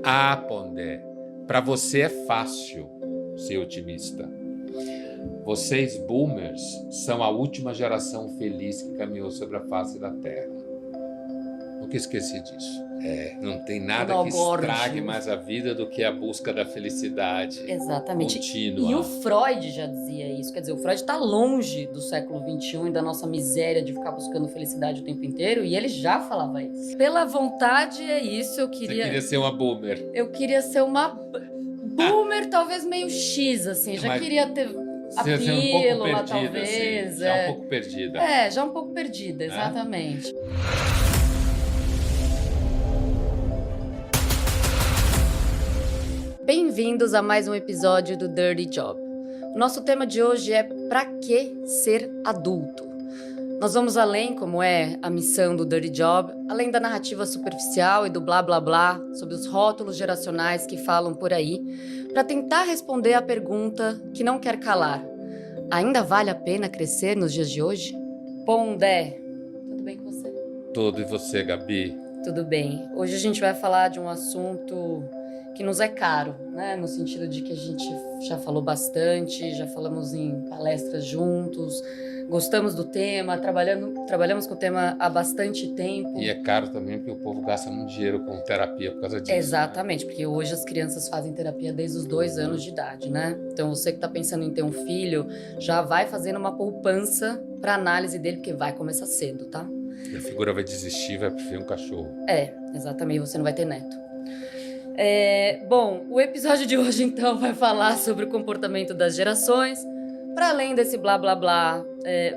Ah, Pondé, para você é fácil ser otimista. Vocês, boomers, são a última geração feliz que caminhou sobre a face da Terra. Nunca esqueci disso. Não tem nada que estrague mais a vida do que a busca da felicidade. Exatamente. Contínua. E o Freud já dizia isso. Quer dizer, o Freud está longe do século XXI e da nossa miséria de ficar buscando felicidade o tempo inteiro, e ele já falava isso. Pela vontade, é isso. Você queria ser uma boomer. Eu queria ser uma boomer, talvez meio X, assim. Já queria ter a pílula, talvez. Assim, já um pouco perdida. Já um pouco perdida, exatamente. Bem-vindos a mais um episódio do Dirty Job. O nosso tema de hoje é pra que ser adulto? Nós vamos além, como é a missão do Dirty Job, além da narrativa superficial e do blá blá blá, sobre os rótulos geracionais que falam por aí, para tentar responder a pergunta que não quer calar. Ainda vale a pena crescer nos dias de hoje? Pondé, tudo bem com você? Tudo, e você, Gabi? Tudo bem. Hoje a gente vai falar de um assunto que nos é caro, né? No sentido de que a gente já falou bastante, já falamos em palestras juntos, gostamos do tema, trabalhamos com o tema há bastante tempo. E é caro também porque o povo gasta muito dinheiro com terapia por causa disso. Exatamente, porque hoje as crianças fazem terapia desde os 2 anos de idade, né? Então você que está pensando em ter um filho, já vai fazendo uma poupança para análise dele, porque vai começar cedo, tá? E a figura vai desistir, vai preferir um cachorro. Exatamente, você não vai ter neto. Bom, o episódio de hoje então vai falar sobre o comportamento das gerações, para além desse blá blá blá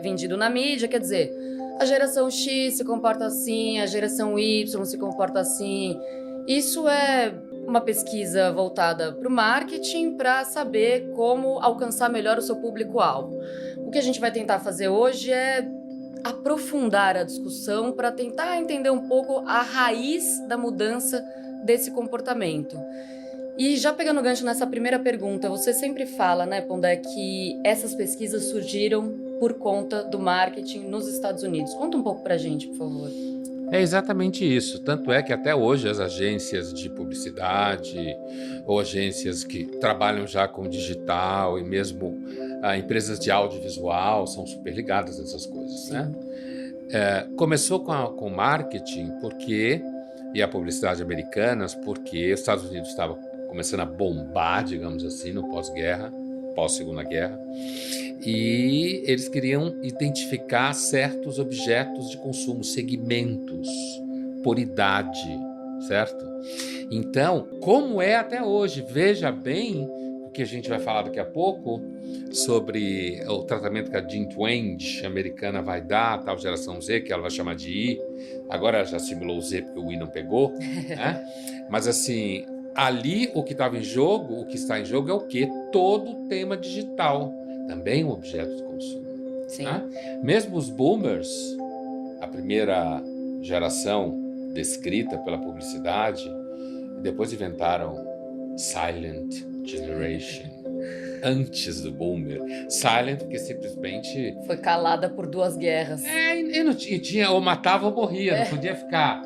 vendido na mídia, quer dizer, a geração X se comporta assim, a geração Y se comporta assim. Isso é uma pesquisa voltada para o marketing, para saber como alcançar melhor o seu público-alvo. O que a gente vai tentar fazer hoje é aprofundar a discussão para tentar entender um pouco a raiz da mudança desse comportamento. E já pegando o gancho nessa primeira pergunta, você sempre fala, né, Pondé, que essas pesquisas surgiram por conta do marketing nos Estados Unidos. Conta um pouco pra gente, por favor. É exatamente isso. Tanto é que até hoje as agências de publicidade ou agências que trabalham já com digital e mesmo empresas de audiovisual são super ligadas a essas coisas, né? Começou com marketing e a publicidade americanas porque os Estados Unidos estavam começando a bombar, digamos assim, no pós-guerra, pós-segunda guerra, e eles queriam identificar certos objetos de consumo, segmentos, por idade, certo? Então, como é até hoje, veja bem o que a gente vai falar daqui a pouco sobre o tratamento que a Jean Twenge americana vai dar, a tal geração Z, que ela vai chamar de I. Agora ela já assimilou o Z porque o I não pegou, né? Mas assim, ali o que estava em jogo, o que está em jogo é o quê? Todo o tema digital, também um objeto de consumo. Sim. Né? Mesmo os boomers, a primeira geração descrita pela publicidade, depois inventaram Silent Generation, antes do boomer. Silent porque simplesmente foi calada por 2 guerras. E tinha ou matava ou morria, não podia ficar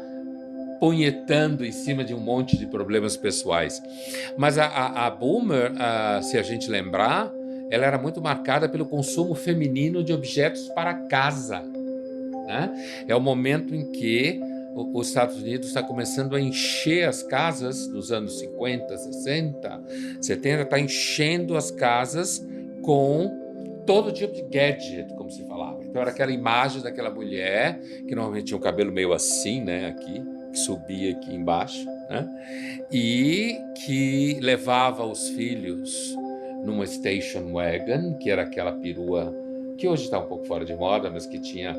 punhetando em cima de um monte de problemas pessoais. Mas a boomer, se a gente lembrar, ela era muito marcada pelo consumo feminino de objetos para casa, né? É o momento em que os Estados Unidos está começando a encher as casas, nos anos 50, 60, 70, está enchendo as casas com todo tipo de gadget, como se falava. Então era aquela imagem daquela mulher, que normalmente tinha um cabelo meio assim, né, aqui, que subia aqui embaixo, né, e que levava os filhos numa station wagon, que era aquela perua que hoje está um pouco fora de moda, mas que tinha,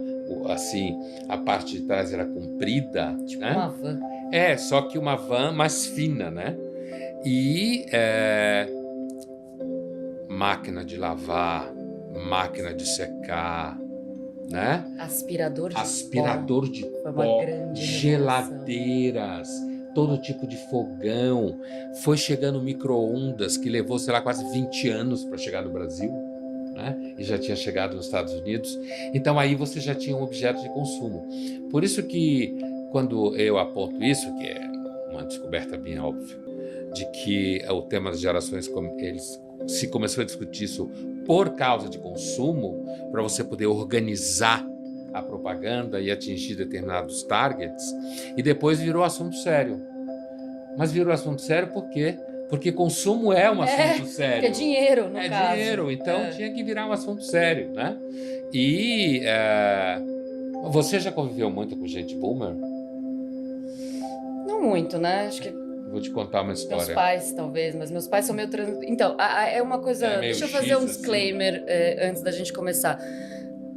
assim, a parte de trás era comprida. Tipo, né? uma van. Só que uma van mais fina, né? E máquina de lavar, máquina de secar, né? Aspirador de pó, geladeiras, todo tipo de fogão. Foi chegando micro-ondas, que levou, sei lá, quase 20 anos para chegar no Brasil. Né? E já tinha chegado nos Estados Unidos. Então aí você já tinha um objeto de consumo. Por isso que quando eu aponto isso, que é uma descoberta bem óbvia, de que o tema das gerações, se começou a discutir isso por causa de consumo, para você poder organizar a propaganda e atingir determinados targets, e depois virou assunto sério. Mas virou assunto sério por quê? Porque consumo é um assunto sério. É dinheiro, no caso. É dinheiro, então tinha que virar um assunto sério, né? E você já conviveu muito com gente boomer? Não muito, né? Acho que Vou te contar uma história. meus pais, talvez, mas meus pais são meio... Então, é uma coisa... Deixa eu fazer um disclaimer antes da gente começar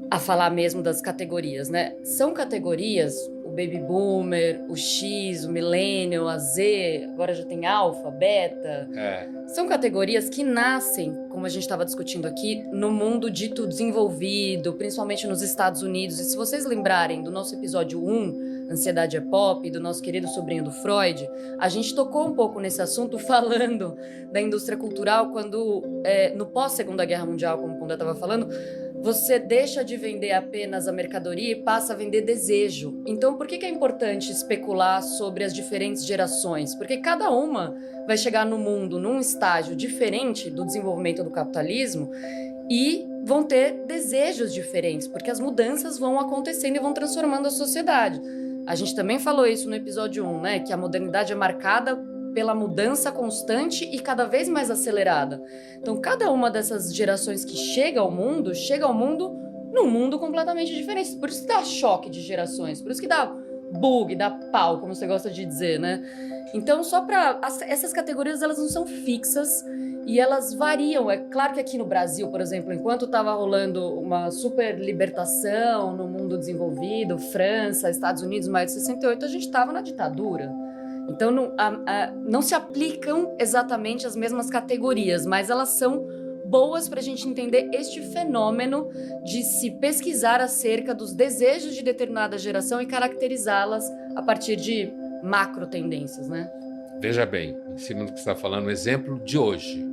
a falar mesmo das categorias, né? São categorias, o Baby Boomer, o X, o Millennial, a Z, agora já tem Alpha, Beta. São categorias que nascem, como a gente estava discutindo aqui, no mundo dito desenvolvido, principalmente nos Estados Unidos. E se vocês lembrarem do nosso episódio 1, Ansiedade é Pop, do nosso querido sobrinho do Freud, a gente tocou um pouco nesse assunto falando da indústria cultural quando, no pós-Segunda Guerra Mundial, como o Pondé estava falando, você deixa de vender apenas a mercadoria e passa a vender desejo. Então, por que é importante especular sobre as diferentes gerações? Porque cada uma vai chegar no mundo num estágio diferente do desenvolvimento do capitalismo e vão ter desejos diferentes, porque as mudanças vão acontecendo e vão transformando a sociedade. A gente também falou isso no episódio 1, né? Que a modernidade é marcada pela mudança constante e cada vez mais acelerada. Então, cada uma dessas gerações que chega ao mundo num mundo completamente diferente. Por isso que dá choque de gerações, por isso que dá bug, dá pau, como você gosta de dizer, né? Então, essas categorias, elas não são fixas e elas variam. É claro que aqui no Brasil, por exemplo, enquanto estava rolando uma super libertação no mundo desenvolvido, França, Estados Unidos, maio de 68, a gente estava na ditadura. Então, não se aplicam exatamente as mesmas categorias, mas elas são boas para a gente entender este fenômeno de se pesquisar acerca dos desejos de determinada geração e caracterizá-las a partir de macro tendências, né? Veja bem, em cima do que você está falando, um exemplo de hoje.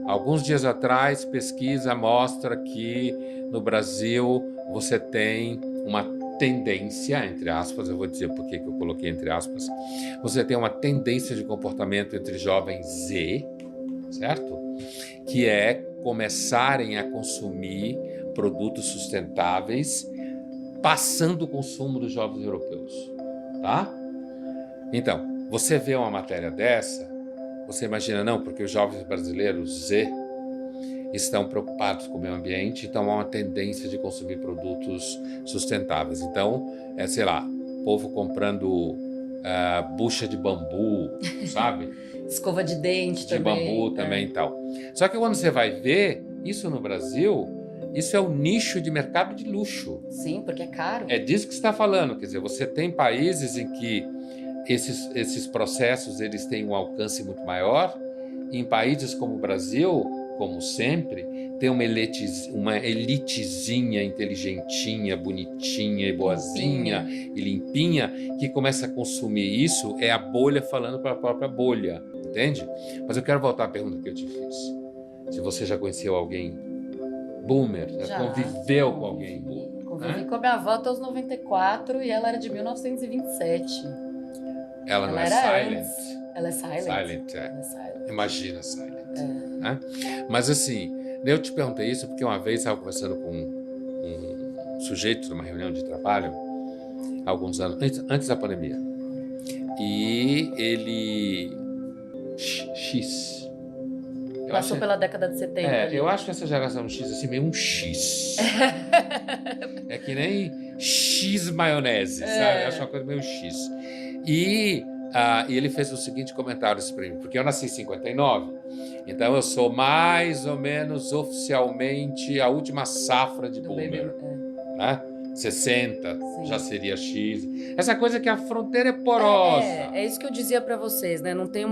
Alguns dias atrás, pesquisa mostra que no Brasil você tem uma tendência, entre aspas, eu vou dizer por que eu coloquei entre aspas, você tem uma tendência de comportamento entre jovens Z, certo? Que é começarem a consumir produtos sustentáveis, passando o consumo dos jovens europeus, tá? Então, você vê uma matéria dessa, você imagina, não, porque os jovens brasileiros Z estão preocupados com o meio ambiente, então há uma tendência de consumir produtos sustentáveis. Então, sei lá, povo comprando bucha de bambu, sabe? Escova de dente de também. De bambu também e tal. Só que quando você vai ver, isso no Brasil, isso é um nicho de mercado de luxo. Sim, porque é caro. É disso que você está falando, quer dizer, você tem países em que esses processos eles têm um alcance muito maior. Em países como o Brasil, como sempre, tem uma elitezinha inteligentinha, bonitinha e boazinha e limpinha que começa a consumir isso, é a bolha falando para a própria bolha, entende? Mas eu quero voltar à pergunta que eu te fiz. Se você já conheceu alguém boomer, já conviveu com alguém boomer? Convivi com a minha avó até os 94 e ela era de 1927. Ela não é silent? Ela é silent. Silent, é. Ela é silent. Imagina silent. Né? Mas assim, eu te perguntei isso porque uma vez estava conversando com um sujeito numa reunião de trabalho, alguns anos antes da pandemia, e ele X passou pela década de 70. Eu acho que essa geração X assim meio um X. É que nem X maionese, sabe? Eu acho uma coisa meio X. E ele fez o seguinte comentário para mim, porque eu nasci em 59, então eu sou mais ou menos oficialmente a última safra de boomer, né? 60, sim, já seria X. Essa coisa que a fronteira é porosa. É isso que eu dizia para vocês, né? Não tem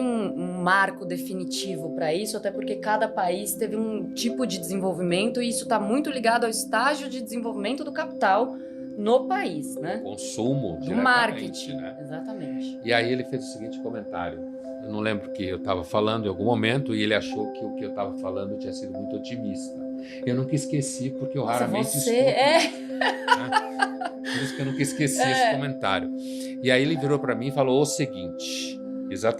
um marco definitivo para isso, até porque cada país teve um tipo de desenvolvimento e isso está muito ligado ao estágio de desenvolvimento do capital no país, né? Consumo, do marketing, né? Exatamente. E aí ele fez o seguinte comentário. Eu não lembro o que eu estava falando em algum momento e ele achou que o que eu estava falando tinha sido muito otimista. Eu nunca esqueci porque eu raramente escuto. Né? Por isso que eu nunca esqueci esse comentário. E aí ele virou para mim e falou o seguinte, exatamente.